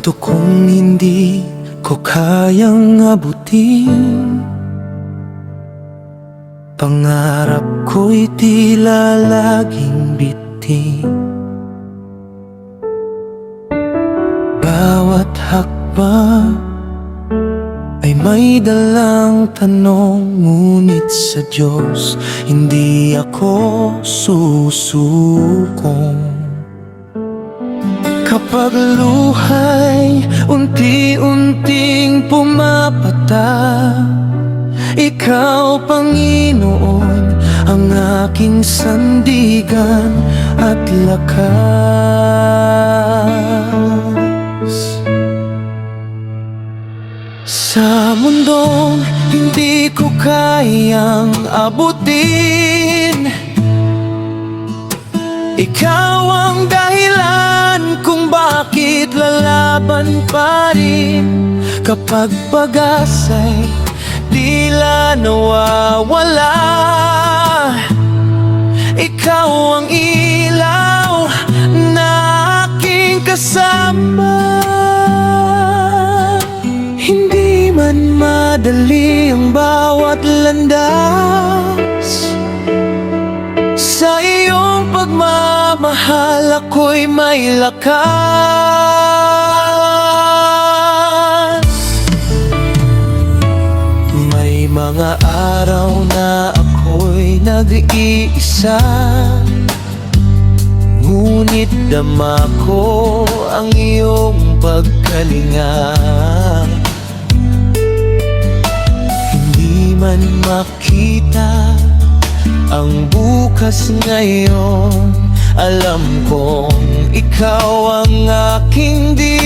Ito kung hindi ko kayang abutin, pangarap ko'y tila laging bitin. Bawat hakbang ay may dalang tanong, ngunit sa Diyos hindi ako susukong. Kapag luhay unti-unting pumapata, Ikaw, Panginoon, ang aking sandigan at lakas. Sa mundong hindi ko kayang abutin, Ikaw ang dahilan kung bakit lalaban pa rin. Kapag pag-asa'y tila nawawala, Ikaw ang ilaw na aking kasama. Hindi man madali ang bawat landas, sa iyong pagmamahal ako'y may lakas. May mga araw na ako'y nag-iisa, ngunit dama ko ang iyong pagkalinga. Hindi man makita ang bukas ngayon, alam kong ikaw ang aking Diyos.